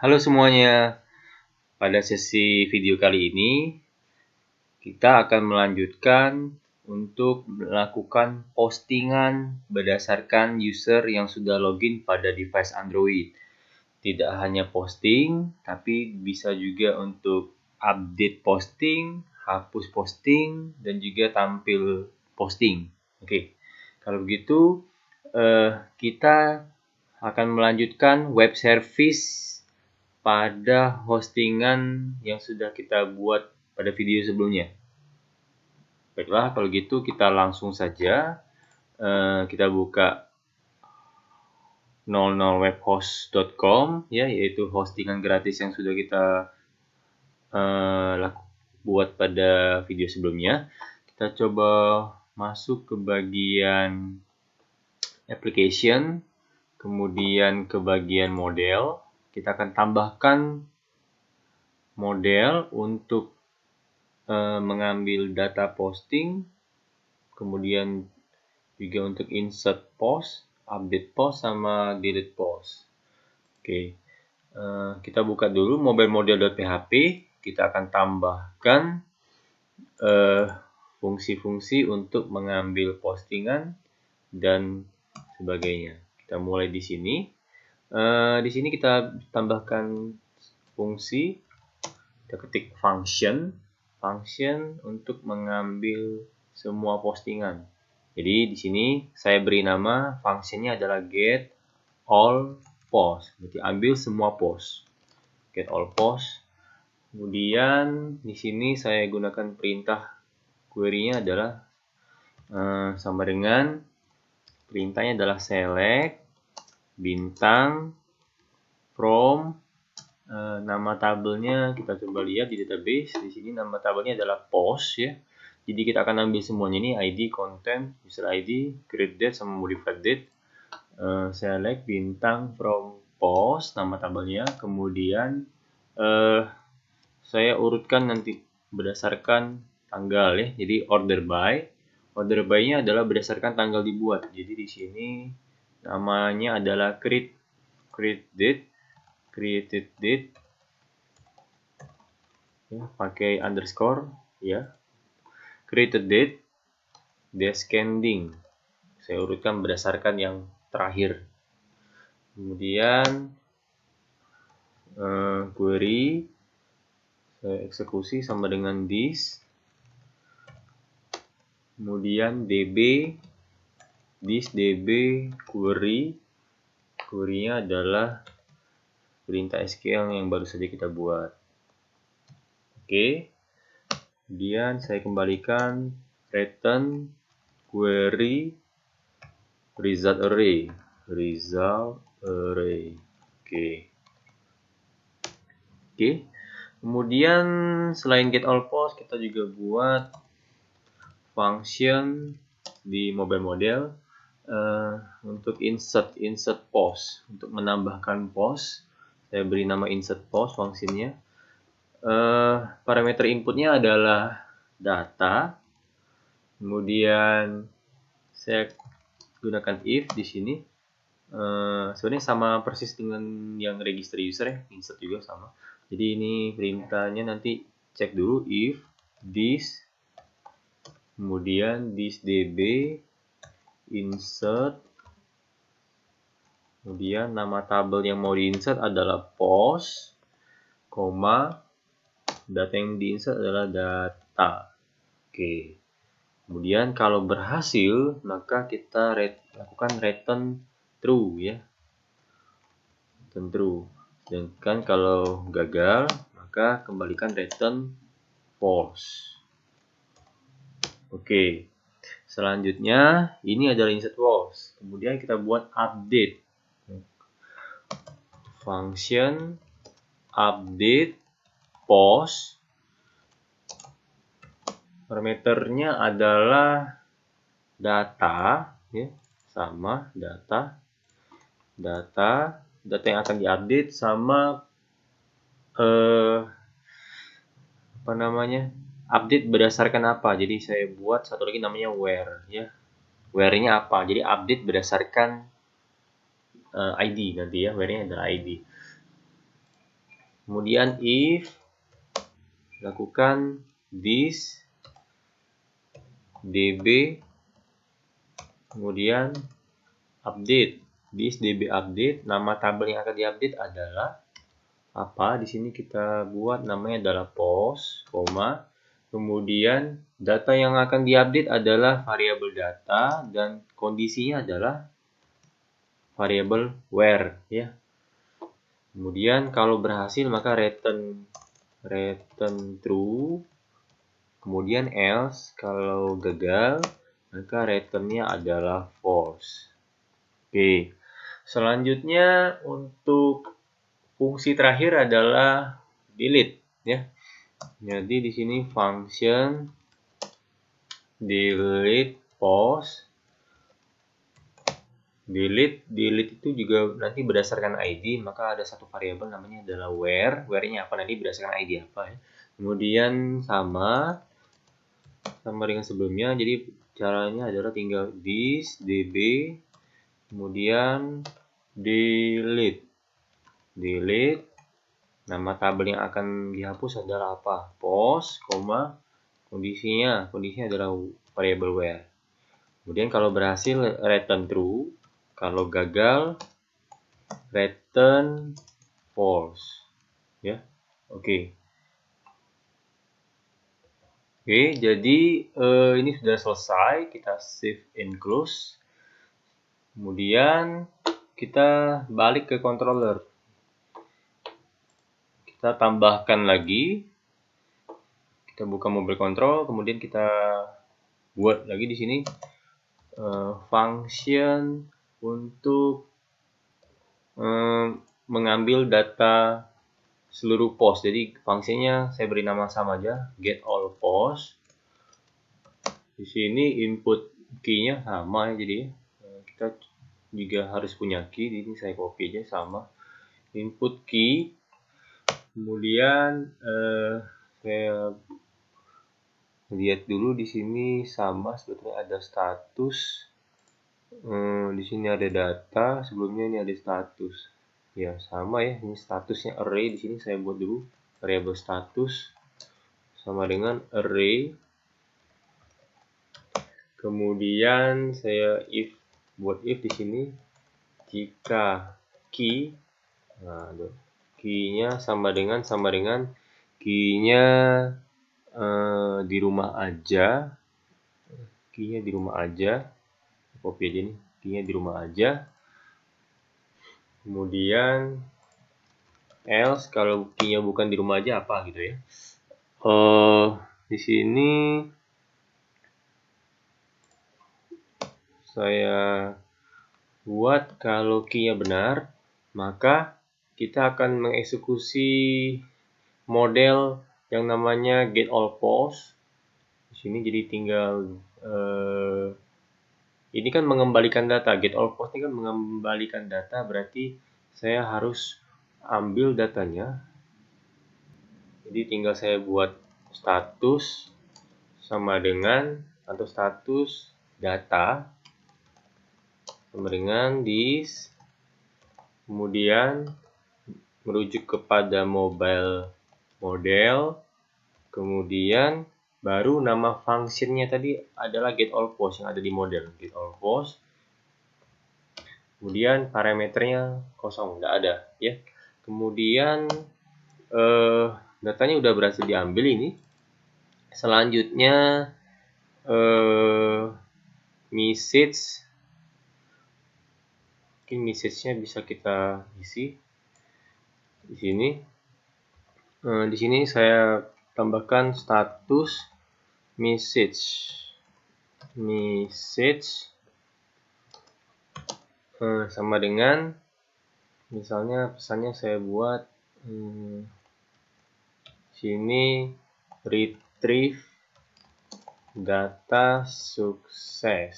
Halo semuanya, pada sesi video kali ini kita akan melanjutkan untuk melakukan postingan berdasarkan user yang sudah login pada device Android. Tidak hanya posting, tapi bisa juga untuk update posting, hapus posting, dan juga tampil posting. Oke, kalau begitu kita akan melanjutkan web service pada hostingan yang sudah kita buat pada video sebelumnya. Baiklah, kalau gitu kita langsung saja kita buka 00webhost.com ya, yaitu hostingan gratis yang sudah kita buat pada video sebelumnya. Kita coba masuk ke bagian application, kemudian ke bagian model. Kita akan tambahkan model untuk mengambil data posting, kemudian juga untuk insert post, update post, sama delete post. Oke, kita buka dulu mobilemodel.php. Kita akan tambahkan fungsi-fungsi untuk mengambil postingan dan sebagainya. Kita mulai di sini. Di sini kita tambahkan fungsi. Kita ketik function untuk mengambil semua postingan. Jadi di sini saya beri nama fungsinya adalah get all post. Berarti ambil semua post. Get all post. Kemudian di sini saya gunakan perintah query-nya adalah sama dengan perintahnya adalah select bintang from nama tabelnya. Kita coba lihat di database. Di sini nama tabelnya adalah post ya. Jadi kita akan ambil semuanya ini, ID, content, user ID, create date, sama modified date. Select bintang from post, nama tabelnya. Kemudian saya urutkan nanti berdasarkan tanggal ya. Jadi order by-nya adalah berdasarkan tanggal dibuat. Jadi di sini namanya adalah created date ya, pakai underscore ya. Created date descending, saya urutkan berdasarkan yang terakhir. Kemudian query saya eksekusi sama dengan this. Kemudian db query-nya adalah perintah SQL yang baru saja kita buat. Oke. Kemudian saya kembalikan return query result array. Oke. Kemudian selain get all post, kita juga buat function di mobile model untuk insert post, untuk menambahkan post. Saya beri nama insert post fungsinya. Parameter inputnya adalah data. Kemudian saya gunakan if di sini. Sebenarnya sama persis dengan yang register user ya, insert juga sama. Jadi ini perintahnya nanti cek dulu if this, kemudian this db insert, kemudian nama tabel yang mau diinsert adalah post, data yang diinsert adalah data. Oke. Kemudian kalau berhasil, maka kita lakukan return true ya. Return true. Sedangkan kalau gagal, maka kembalikan return false. Oke. Selanjutnya, ini adalah insert post. Kemudian kita buat update. Function update post. Parameternya adalah data ya, sama data yang akan diupdate sama update berdasarkan apa. Jadi saya buat satu lagi namanya where ya. Where-nya apa? Jadi update berdasarkan ID nanti ya, where-nya adalah ID. Kemudian if lakukan this db, kemudian update. This db update, nama tabel yang akan diupdate adalah apa? Di sini kita buat namanya adalah post, koma. Kemudian data yang akan diupdate adalah variabel data dan kondisinya adalah variabel where, ya. Kemudian kalau berhasil maka return true. Kemudian else, kalau gagal maka returnnya adalah false. Oke. Selanjutnya untuk fungsi terakhir adalah delete, ya. Jadi di sini function delete post. Delete itu juga nanti berdasarkan ID, maka ada satu variabel namanya adalah where. Where-nya apa nanti berdasarkan ID apa, ya. Kemudian sama dengan sebelumnya. Jadi caranya adalah tinggal this db, kemudian delete. Nama tabel yang akan dihapus adalah apa? Post, koma, kondisinya adalah variabel where. Kemudian kalau berhasil return true, kalau gagal return false, ya. Oke, jadi ini sudah selesai, kita save and close. Kemudian kita balik ke controller. Kita tambahkan lagi. Kita buka mobile control, kemudian kita buat lagi di sini function untuk mengambil data seluruh post. Jadi fungsinya saya beri nama sama aja, get all post. Di sini input key-nya sama ya, jadi kita juga harus punya key. Di sini saya copy aja sama input key. Kemudian saya lihat dulu di sini sama, sebetulnya ada status. Di sini ada data, sebelumnya ini ada status. Ya, sama ya, ini statusnya array. Di sini saya buat dulu variabel status sama dengan array. Kemudian saya buat if di sini jika key, key-nya sama dengan key-nya di rumah aja. Key-nya di rumah aja. Copy aja nih, key-nya di rumah aja. Kemudian else, kalau key-nya bukan di rumah aja apa gitu ya. Di sini saya buat kalau key-nya benar, maka kita akan mengeksekusi model yang namanya get all post. Di sini jadi tinggal ini kan mengembalikan data. Get all post ini kan mengembalikan data, berarti saya harus ambil datanya. Jadi tinggal saya buat status sama dengan, atau status data sama dengan this, kemudian merujuk kepada mobile model, kemudian baru nama functionnya tadi adalah get all post yang ada di model, get all post. Kemudian parameternya kosong, tidak ada, ya. Kemudian datanya udah berhasil diambil ini. Selanjutnya message. Mungkin message-nya bisa kita isi di sini. Di sini saya tambahkan status message sama dengan, misalnya pesannya saya buat sini retrieve data sukses.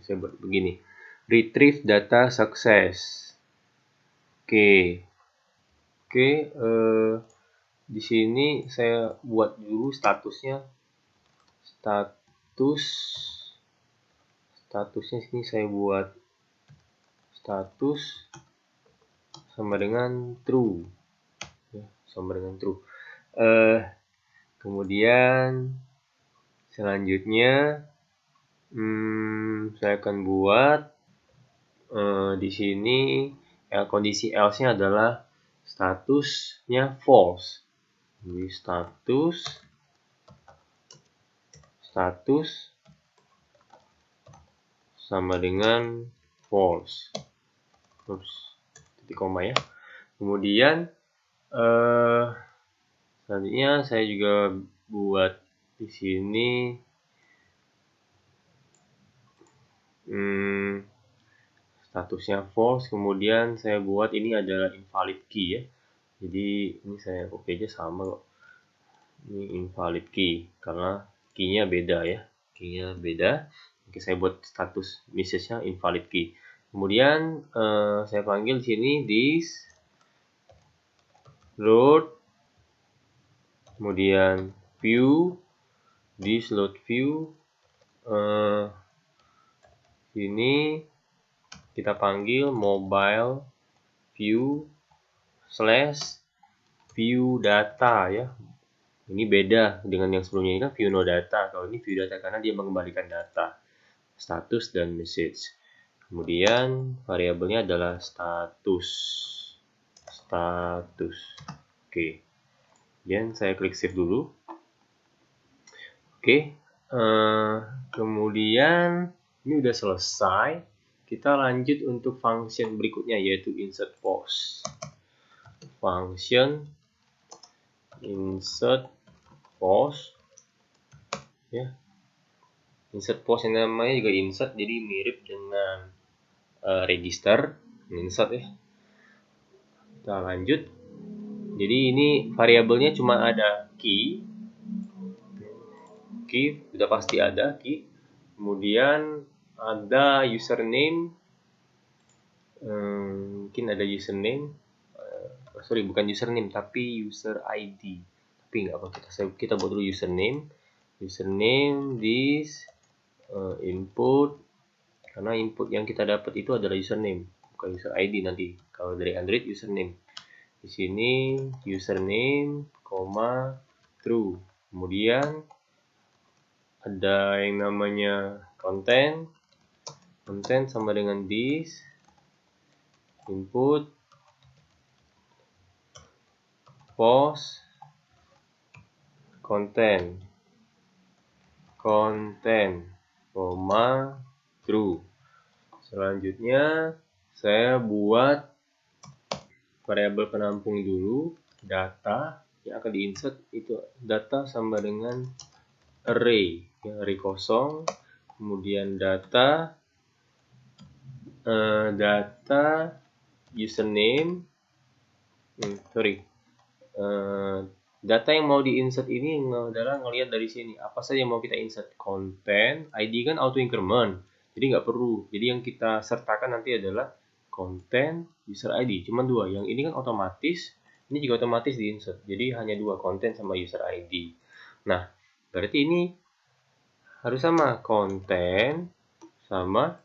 Saya buat begini, retrieve data sukses. Oke, di sini saya buat dulu statusnya. Statusnya sini saya buat status sama dengan true. Ya, sama dengan true. Kemudian selanjutnya saya akan buat di sini kondisi else-nya adalah statusnya false. Jadi status sama dengan false. Titik koma ya. Kemudian selanjutnya saya juga buat di sini statusnya false. Kemudian saya buat ini adalah invalid key ya. Jadi ini saya copy aja sama kok. Ini invalid key karena key-nya beda ya. Key-nya beda. Oke, saya buat status message-nya invalid key. Kemudian saya panggil di sini this load, kemudian view, this load view. Sini kita panggil mobile view slash view data ya. Ini beda dengan yang sebelumnya, ini kan view no data. Kalau ini view data karena dia mengembalikan data, status dan message. Kemudian variabelnya adalah status. Oke. Kemudian saya klik save dulu. Oke. Kemudian ini udah selesai. Kita lanjut untuk function berikutnya yaitu insert post. Function insert post ya. Insert post yang namanya juga insert, jadi mirip dengan register insert ya. Kita lanjut. Jadi ini variabelnya cuma ada key udah pasti ada key. Kemudian ada username, mungkin ada username, sorry bukan username tapi user ID. Tapi nggak apa, kita buat dulu username this input, karena input yang kita dapat itu adalah username bukan user ID nanti kalau dari Android username. Di sini username, true. Kemudian ada yang namanya content sama dengan this input post content, true. Selanjutnya saya buat variabel penampung dulu, data yang akan diinsert itu data sama dengan array, array kosong. Kemudian data username, data yang mau diinsert ini adalah ngelihat dari sini apa saja yang mau kita insert. Content ID kan auto increment, jadi nggak perlu. Jadi yang kita sertakan nanti adalah content user ID, cuma dua. Yang ini kan otomatis, ini juga otomatis diinsert, jadi hanya dua, content sama user ID. Nah berarti ini harus sama, content sama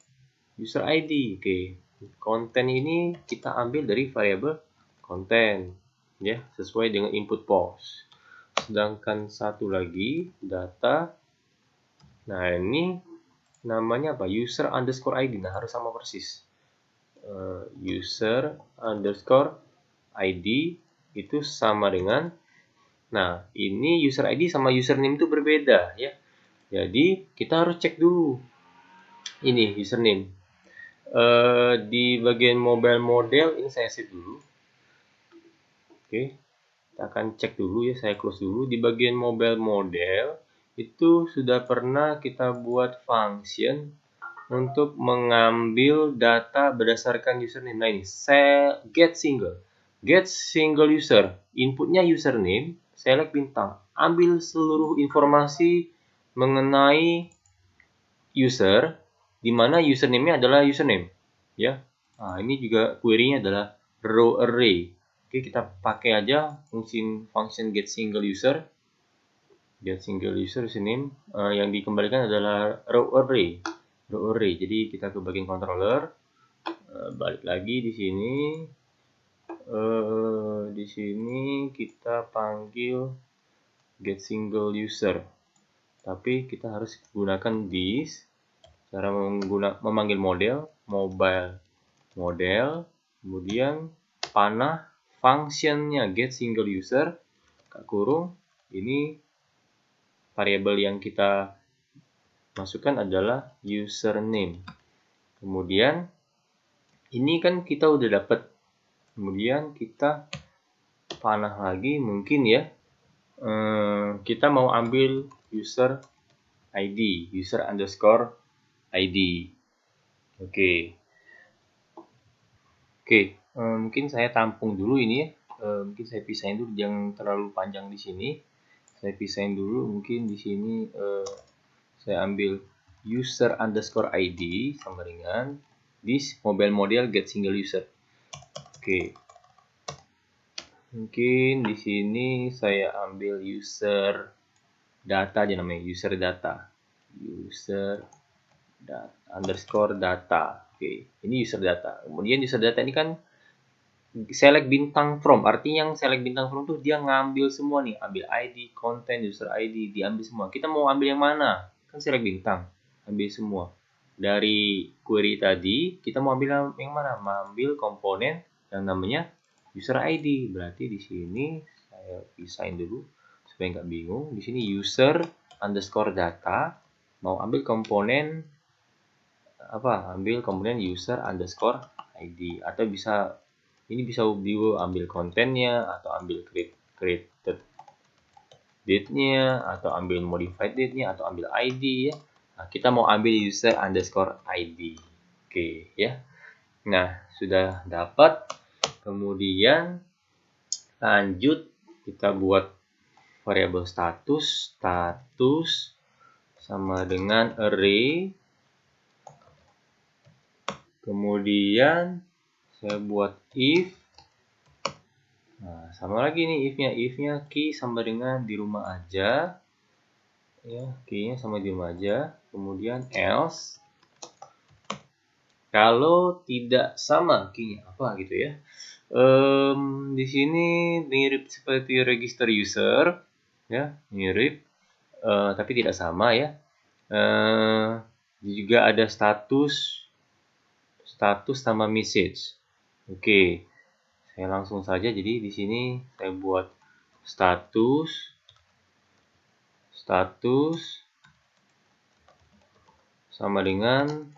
user ID. Oke, content ini kita ambil dari variabel content ya, sesuai dengan input post. Sedangkan satu lagi data, nah ini namanya apa, user underscore ID. Nah harus sama persis, user underscore ID itu sama dengan, nah ini user ID sama username itu berbeda ya. Jadi kita harus cek dulu ini username. Di bagian mobile model ini saya save dulu. Oke, kita akan cek dulu ya, saya close dulu. Di bagian mobile model itu sudah pernah kita buat function untuk mengambil data berdasarkan username. Nah ini saya get single user, inputnya username, select bintang, ambil seluruh informasi mengenai user, di mana username-nya adalah username ya. Nah ini juga query-nya adalah row array. Oke, kita pakai aja function get single user username, yang dikembalikan adalah row array. Jadi kita ke bagian controller, balik lagi di sini, Di sini kita panggil get single user, tapi kita harus gunakan this. Cara memanggil model, mobile model, kemudian panah functionnya get single user, kurung, ini variabel yang kita masukkan adalah username. Kemudian ini kan kita udah dapat. Kemudian kita panah lagi mungkin ya. Kita mau ambil user ID, user underscore ID. Oke. Mungkin saya tampung dulu ini ya. Mungkin saya pisahin dulu, jangan terlalu panjang di sini. Saya pisahin dulu, mungkin di sini saya ambil user underscore ID sama dengan this mobile model get single user. Oke. Mungkin di sini saya ambil user data aja namanya, user data. User underscore data. Oke, ini user data. Kemudian user data ini kan select bintang from, artinya yang select bintang from tuh dia ngambil semua nih, ambil ID, content, user ID, diambil semua. Kita mau ambil yang mana? Kan select bintang, ambil semua. Dari query tadi, kita mau ambil yang mana? Ambil komponen yang namanya user ID. Berarti di sini saya pisahin dulu supaya nggak bingung. Di sini user underscore data, mau ambil komponen apa? Ambil komponen user underscore ID, atau bisa ini bisa ambil kontennya, atau ambil created date-nya, atau ambil modified date-nya, atau ambil ID ya. Nah, kita mau ambil user underscore ID. Oke ya. Nah, sudah dapat. Kemudian lanjut kita buat variabel status. Status sama dengan array. Kemudian saya buat if. Nah, sama lagi nih if-nya key sama dengan di rumah aja. Ya, key-nya sama di rumah aja. Kemudian else. Kalau tidak sama key-nya apa gitu ya. Di sini mirip seperti register user, ya, mirip, tapi tidak sama ya. Juga ada status sama message. Oke. Saya langsung saja, jadi di sini saya buat status sama dengan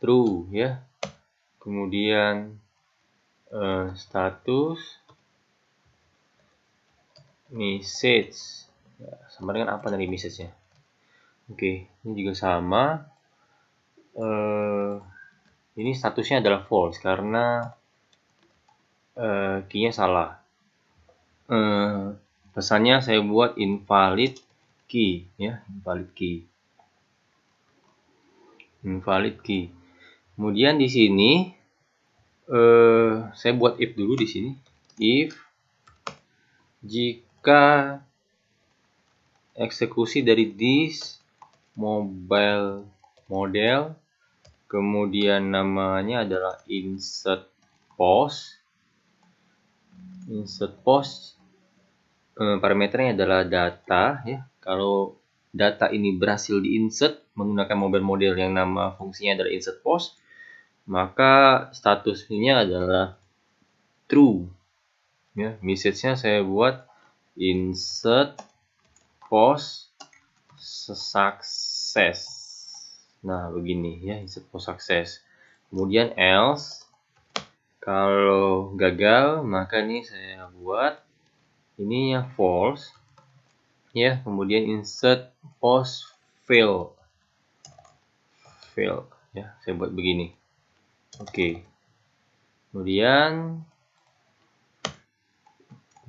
true ya. Kemudian status message ya, sama dengan apa dari message-nya. Oke, ini juga sama. Ini statusnya adalah false karena key-nya salah. Pesannya saya buat invalid key ya, invalid key. Kemudian di sini saya buat if dulu di sini. If jika eksekusi dari this mobile model, kemudian namanya adalah insert post. Parameternya adalah data ya. Kalau data ini berhasil diinsert menggunakan mobile model yang nama fungsinya adalah insert post, maka statusnya adalah true ya. Message-nya saya buat insert post success. Nah, begini ya, insert post success. Kemudian else, kalau gagal maka ini saya buat ininya false ya. Kemudian insert post fail ya, saya buat begini. Oke. Kemudian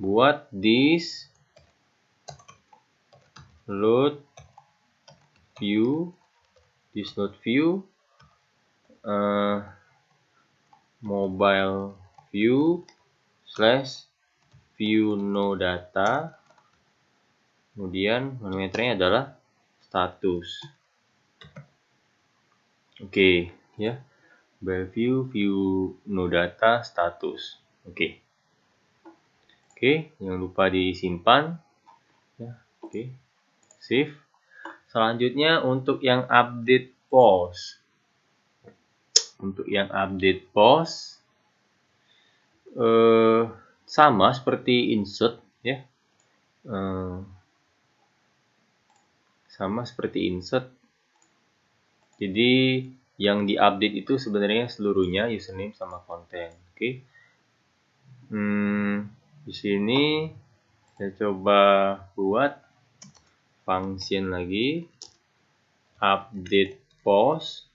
buat this load view mobile view / view no data. Kemudian parameternya adalah status. Oke ya. Preview view no data status. Oke, jangan lupa disimpan. Ya, save. Selanjutnya untuk yang update post. Sama seperti insert ya. Jadi yang diupdate itu sebenarnya seluruhnya username sama konten. Oke. Di sini saya coba buat function lagi update post.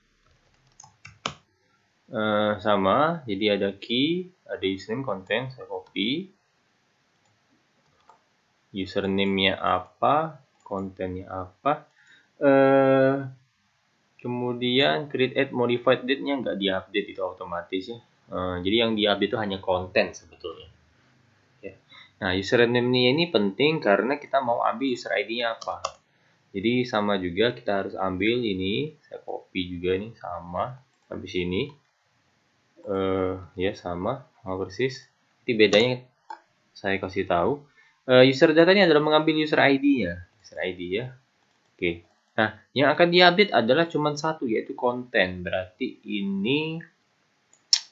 Sama, jadi ada key, ada username, konten, saya copy. Username-nya apa, kontennya apa. Kemudian create add modified date-nya nggak diupdate, itu otomatis ya. Jadi yang diupdate itu hanya konten sebetulnya. Ya. Nah, username-nya ini penting karena kita mau ambil user ID-nya apa. Jadi sama juga kita harus ambil ini, saya copy juga ini sama habis ini. Ya sama persis. Jadi bedanya saya kasih tahu. User datanya adalah mengambil user ID-nya, ya. Oke. Nah, yang akan diupdate adalah cuma satu, yaitu konten. Berarti ini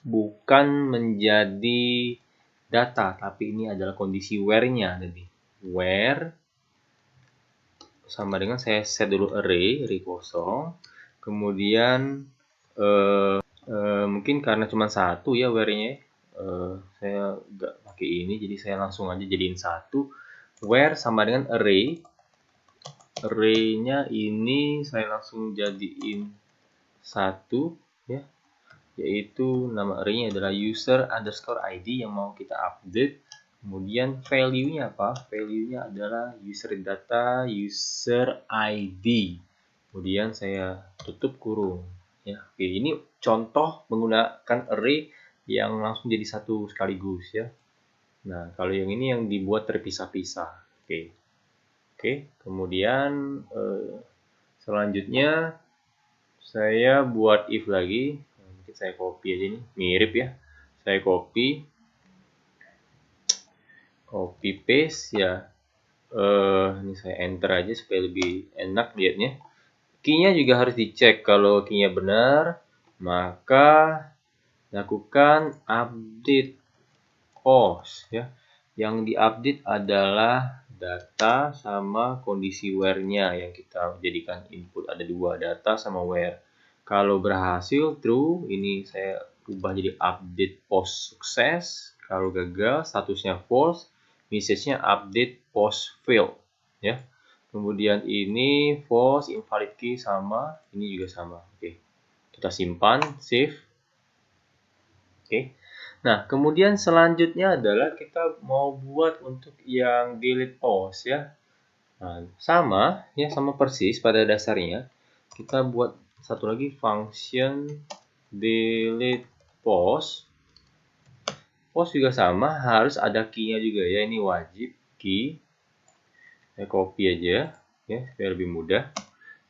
bukan menjadi data, tapi ini adalah kondisi where-nya. Jadi where sama dengan saya set dulu array kosong. Kemudian mungkin karena cuma satu ya where-nya, saya nggak pakai ini, jadi saya langsung aja jadiin satu. Where sama dengan array-nya ini saya langsung jadiin satu ya, yaitu nama array-nya adalah user underscore ID yang mau kita update. Kemudian value-nya apa? Value-nya adalah user data user ID. Kemudian saya tutup kurung. Ya, oke, ini contoh menggunakan array yang langsung jadi satu sekaligus ya. Nah, kalau yang ini yang dibuat terpisah-pisah. Oke. Kemudian selanjutnya saya buat if lagi. Mungkin saya copy aja ini, mirip ya. Saya copy paste ya. Ini saya enter aja supaya lebih enak lihatnya. Key-nya juga harus dicek. Kalau key-nya benar, maka lakukan update post ya. Yang diupdate adalah data sama kondisi where-nya yang kita jadikan input. Ada dua, data sama where. Kalau berhasil true, ini saya ubah jadi update post sukses. Kalau gagal, statusnya false, message-nya update post failed ya. Kemudian ini false, invalid key sama, ini juga sama. Oke. Kita simpan, save. Oke. Nah, kemudian selanjutnya adalah kita mau buat untuk yang delete post ya. Nah, sama persis pada dasarnya. Kita buat satu lagi function delete post. Post juga sama, harus ada key-nya juga ya. Ini wajib key. Saya copy aja ya supaya lebih mudah.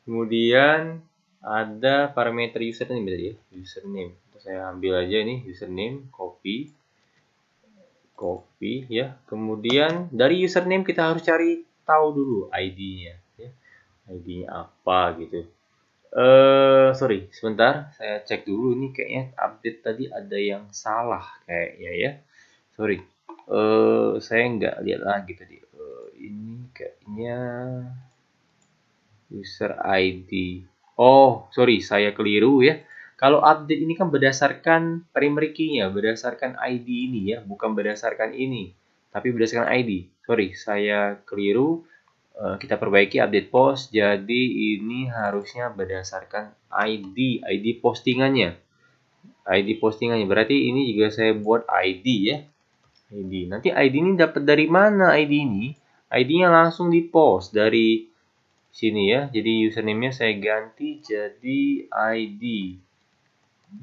Kemudian ada parameter username tadi ya, username. Saya ambil aja nih username, copy ya. Kemudian dari username kita harus cari tahu dulu ID-nya ya. ID-nya apa gitu. Sorry, sebentar saya cek dulu nih, kayaknya update tadi ada yang salah kayaknya ya. Sorry. Saya nggak lihat lagi tadi. Ini kayaknya user ID. Oh, sorry, saya keliru ya. Kalau update ini kan berdasarkan primary key-nya, berdasarkan ID ini ya, bukan berdasarkan ini, tapi berdasarkan ID. Sorry, saya keliru. Kita perbaiki update post. Jadi ini harusnya berdasarkan ID postingannya. ID postingannya. Berarti ini juga saya buat ID ya. ID. Nanti ID ini dapat dari mana ID ini? ID-nya langsung di post dari sini ya. Jadi username-nya saya ganti jadi ID.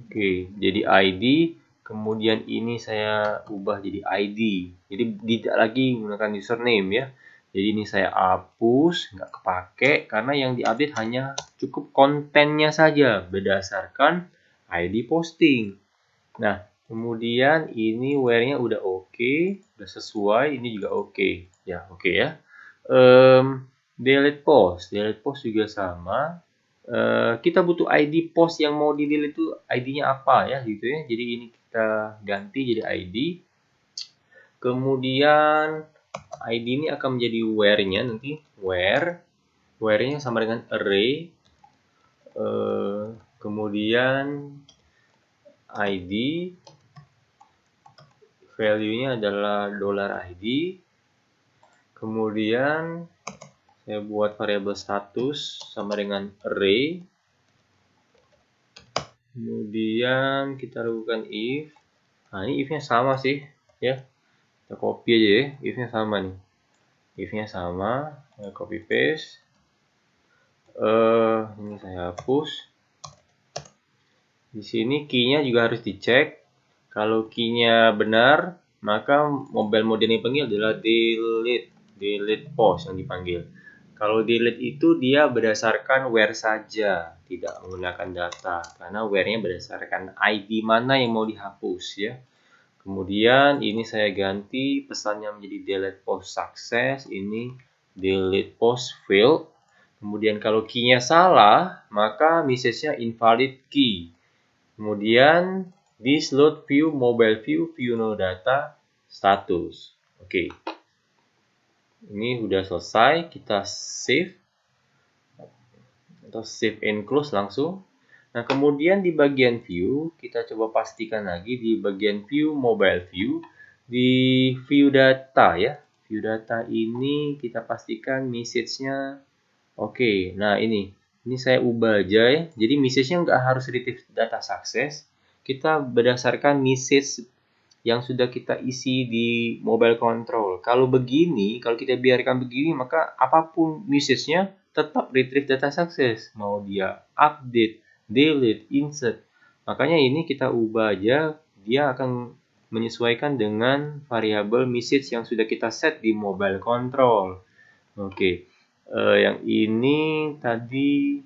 Oke, jadi ID. Kemudian ini saya ubah jadi ID. Jadi tidak lagi menggunakan username ya. Jadi ini saya hapus, nggak kepake karena yang diupdate hanya cukup kontennya saja berdasarkan ID posting. Nah, kemudian ini where-nya udah oke, udah sesuai, ini juga oke. Ya, oke ya. Delete post juga sama. Kita butuh ID post yang mau di delete itu ID-nya apa ya gitu ya. Jadi ini kita ganti jadi ID. Kemudian ID ini akan menjadi where-nya nanti where-nya sama dengan array. Kemudian ID value-nya adalah $ID. Kemudian saya buat variabel status sama dengan array. Kemudian kita lakukan if. Nah, ini if-nya sama sih, ya. Kita copy aja ya, if-nya sama nih. If-nya sama, copy paste. Ini saya hapus. Di sini key-nya juga harus dicek. Kalau key-nya benar, maka mobile mode yang dipanggil adalah delete post yang dipanggil. Kalau delete itu dia berdasarkan where saja, tidak menggunakan data. Karena where-nya berdasarkan ID mana yang mau dihapus ya. Kemudian ini saya ganti pesannya menjadi delete post success, ini delete post failed. Kemudian kalau key-nya salah, maka message-nya invalid key. Kemudian this load view mobile view no data status. Oke. Ini udah selesai, kita save atau save and close langsung. Nah, kemudian di bagian view, kita coba pastikan lagi di bagian view mobile view, di view data ya. View data ini kita pastikan message-nya oke. Nah, ini saya ubah aja ya. Jadi message-nya nggak harus retrieve data success. Kita berdasarkan message yang sudah kita isi di mobile control. Kalau begini, kalau kita biarkan begini, maka apapun message-nya tetap retrieve data success. Mau dia update, delete, insert. Makanya ini kita ubah aja, dia akan menyesuaikan dengan variabel message yang sudah kita set di mobile control. Oke, yang ini tadi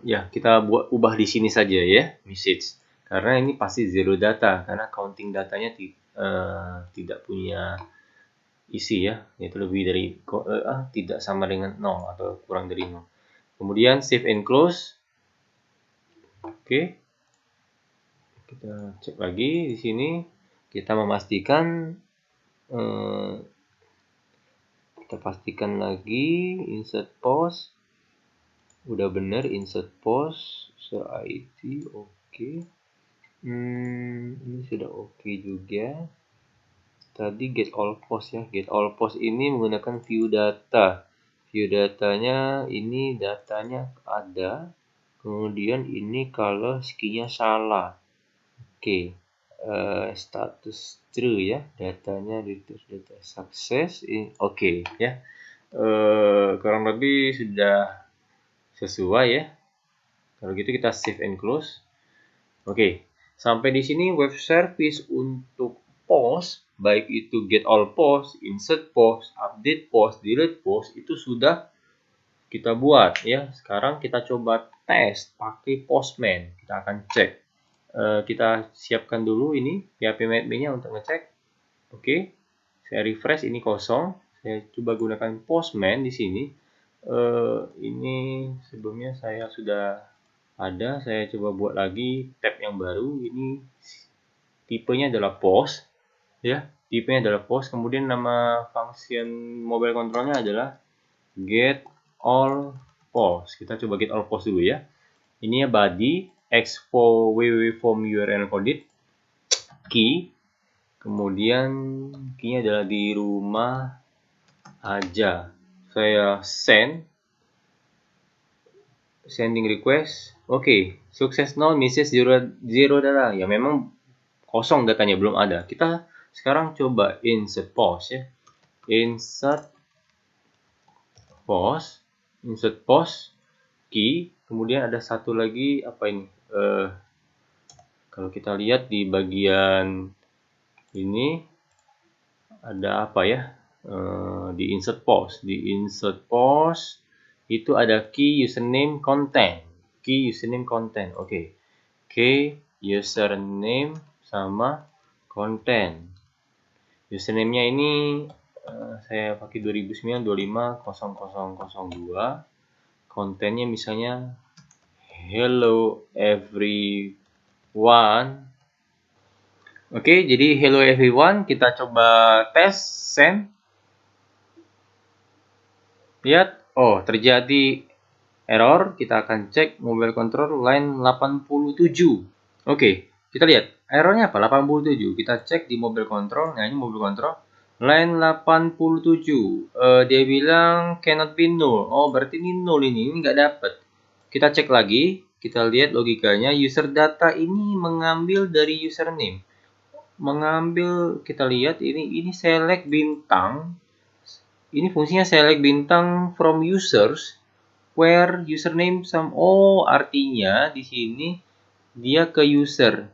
ya kita ubah di sini saja ya, message. Karena ini pasti zero data, karena counting datanya tidak punya isi ya, yaitu lebih dari tidak sama dengan 0 atau kurang dari 0. Kemudian save and close. Oke. Kita cek lagi di sini. Kita memastikan kita pastikan lagi insert post. Udah benar insert post, ID oke. Ini sudah oke juga. Tadi get all post ya. Get all post ini menggunakan view data. View datanya ini datanya ada. Kemudian ini kalau key-nya salah. Oke. Status true ya. Datanya return data success. Oke ya. Kurang lebih sudah sesuai ya. Kalau gitu kita save and close. Oke. Sampai di sini web service untuk post, baik itu get all post, insert post, update post, delete post, itu sudah kita buat ya. Sekarang kita coba tes pakai Postman. Kita akan cek. Kita siapkan dulu ini PHP MadMe-nya untuk ngecek. Oke. Saya refresh, ini kosong. Saya coba gunakan Postman di sini. Ini sebelumnya saya sudah ada, saya coba buat lagi tab yang baru. Ini tipenya adalah post ya, tipenya adalah post. Kemudian nama function mobile controlnya adalah get all post. Kita coba get all post dulu ya. Ini ya body expo www form URL encoded key. Kemudian key-nya adalah di rumah aja. Saya sending request. Oke, sukses null message zero data. Ya memang kosong datanya, belum ada. Kita sekarang coba insert post ya. Insert post key. Kemudian ada satu lagi apa ini? Kalau kita lihat di bagian ini ada apa ya? Di insert post itu ada key, username, content. key, username, content. Oke. Key, username sama content. Username-nya ini saya pakai 2009-25-0002. Kontennya misalnya hello everyone. Oke, jadi hello everyone, kita coba tes send. Lihat, oh terjadi error. Kita akan cek mobile control line 87. Oke, kita lihat errornya apa? 87. Kita cek di mobile control. Nah, ini mobile control line 87. Dia bilang cannot be null. Oh, berarti ini null ini nggak dapat. Kita cek lagi, kita lihat logikanya. User data ini mengambil dari username. Mengambil, kita lihat ini select bintang. Ini fungsinya select bintang from users where username some. Oh, artinya di sini dia ke user.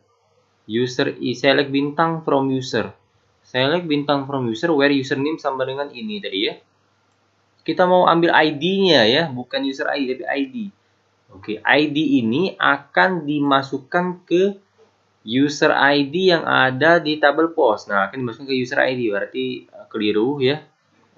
User select bintang from user. Select bintang from user where username sama dengan ini tadi ya. Kita mau ambil ID-nya ya, bukan user ID tapi ID. Oke, ID ini akan dimasukkan ke user ID yang ada di tabel post. Nah, akan dimasukkan ke user ID, berarti keliru ya.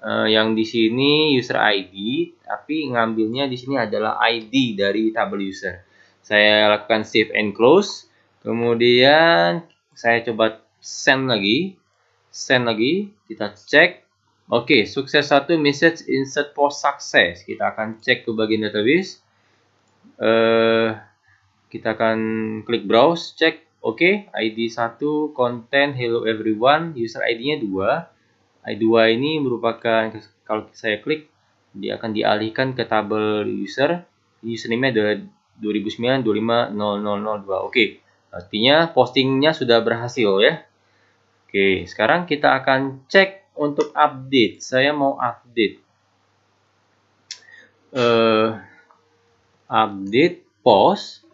Yang di sini user ID, tapi ngambilnya di sini adalah ID dari tabel user. Saya lakukan save and close. Kemudian saya coba send lagi. Kita cek. Oke, sukses satu, message insert post success. Kita akan cek ke bagian database. Kita akan klik browse, cek. Oke, ID 1, content, hello everyone, user ID-nya 2. ID 2 ini merupakan, kalau saya klik, dia akan dialihkan ke tabel user. Username-nya adalah 2009-25-0002. Oke, artinya postingnya sudah berhasil ya. Oke, sekarang kita akan cek untuk update. Saya mau update. Update post.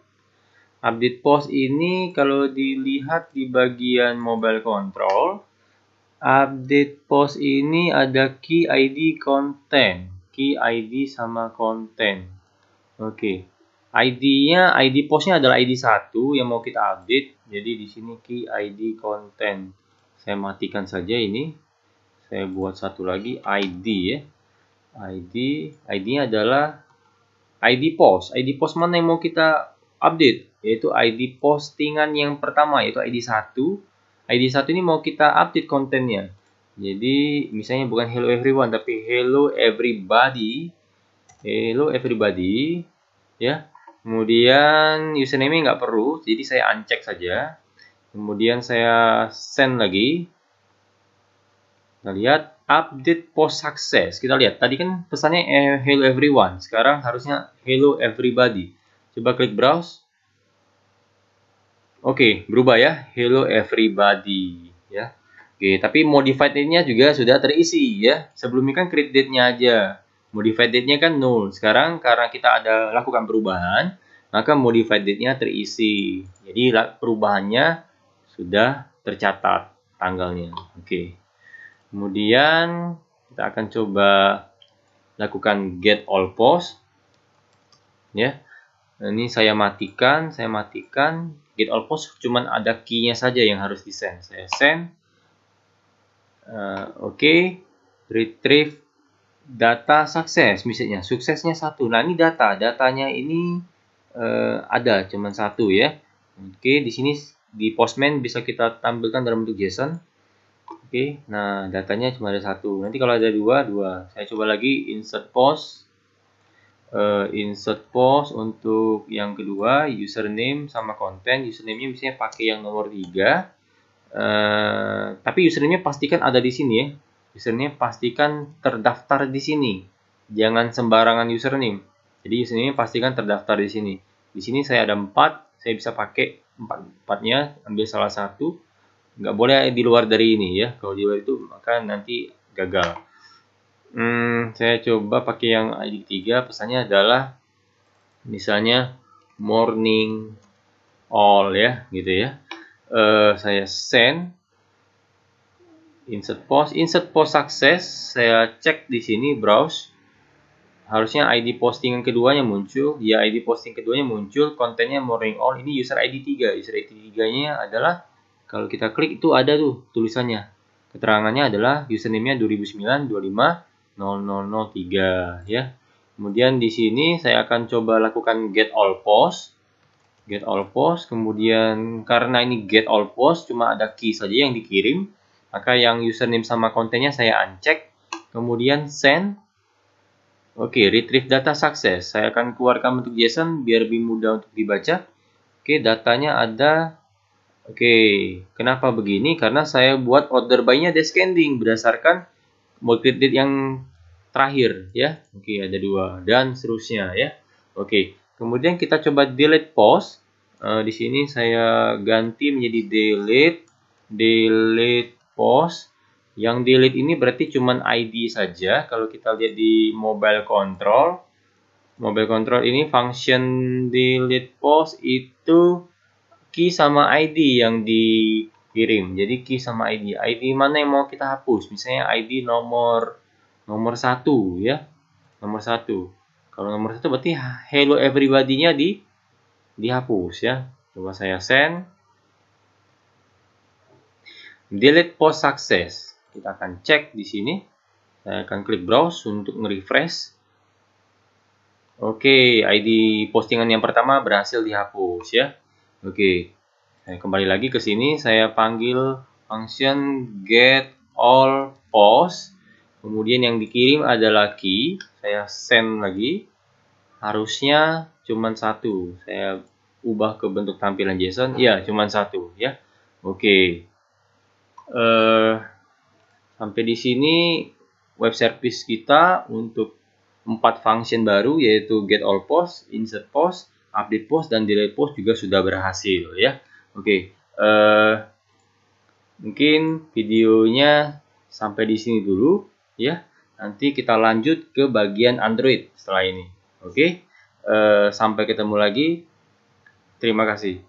Update post ini kalau dilihat di bagian mobile control, update post ini ada key ID content, key ID sama content. Oke. ID-nya, ID postnya adalah ID 1 yang mau kita update. Jadi di sini key ID content. Saya matikan saja ini. Saya buat satu lagi ID ya. ID-nya adalah ID post. ID post mana yang mau kita update? Yaitu ID postingan yang pertama, yaitu ID 1. ID 1 ini mau kita update kontennya. Jadi misalnya bukan hello everyone tapi hello everybody. Hello everybody ya. Kemudian username-nya nggak perlu, jadi saya uncheck saja. Kemudian saya send lagi. Kita lihat update post success. Kita lihat tadi kan pesannya hello everyone, sekarang harusnya hello everybody. Coba klik browse. Oke, berubah ya, hello everybody ya. Oke, tapi modified date-nya juga sudah terisi ya. Sebelumnya kan create date-nya aja. Modified date-nya kan 0. Sekarang karena kita ada lakukan perubahan, maka modified date-nya terisi. Jadi perubahannya sudah tercatat tanggalnya. Oke. Kemudian kita akan coba lakukan get all post ya. Ini saya matikan, get all post cuman ada key-nya saja yang harus di send. Saya send. Oke. Retrieve data sukses, misalnya suksesnya 1. Nah, ini datanya ini ada cuman 1 ya. Oke, di sini di Postman bisa kita tampilkan dalam bentuk JSON. Oke, nah datanya cuma ada 1. Nanti kalau ada 2. Saya coba lagi insert post. Insert post untuk yang kedua, username sama konten. Username-nya misalnya pakai yang nomor 3. Tapi username-nya pastikan ada di sini ya. Username pastikan terdaftar di sini. Jangan sembarangan username. Jadi username pastikan terdaftar di sini. Di sini saya ada 4. Saya bisa pakai 4-nya, ambil salah satu. Nggak boleh di luar dari ini ya. Kalau di luar itu maka nanti gagal. Saya coba pakai yang ID 3. Pesannya adalah misalnya morning all ya, gitu ya. Saya send insert post success. Saya cek di sini browse. harusnya ID postingan keduanya muncul. Ya, ID posting keduanya muncul, kontennya morning all. Ini user ID 3. User ID 3-nya adalah, kalau kita klik itu ada tuh tulisannya. Keterangannya adalah username-nya 2009-25-0003 ya. Kemudian di sini saya akan coba lakukan get all post. Get all post, kemudian karena ini get all post cuma ada key saja yang dikirim, maka yang username sama kontennya saya uncheck. Kemudian send. Oke, retrieve data sukses. Saya akan keluarkan bentuk JSON biar lebih mudah untuk dibaca. Oke, datanya ada. Oke, kenapa begini? Karena saya buat order by-nya descending berdasarkan market date yang terakhir ya. Oke, ada 2 dan seterusnya ya. Oke, kemudian kita coba delete post. Di sini saya ganti menjadi delete post. Yang delete ini berarti cuman ID saja. Kalau kita lihat di mobile control ini function delete post itu key sama ID yang dikirim. Jadi key sama ID. ID mana yang mau kita hapus? Misalnya ID nomor 1 ya. Nomor 1. Kalau nomor 1 berarti hello everybody-nya dihapus ya. Coba saya send. Delete post success. Kita akan cek di sini. Saya akan klik browse untuk nge-refresh. Oke, ID postingan yang pertama berhasil dihapus ya. Oke. Saya kembali lagi ke sini, saya panggil function get all post. Kemudian yang dikirim adalah key. Saya send lagi. Harusnya cuma 1. Saya ubah ke bentuk tampilan JSON. Ya, cuma 1 ya. Oke. Sampai di sini web service kita untuk 4 function baru, yaitu get all post, insert post, update post, dan delete post juga sudah berhasil ya. Oke, mungkin videonya sampai di sini dulu ya. Nanti kita lanjut ke bagian Android setelah ini. Oke, sampai ketemu lagi. Terima kasih.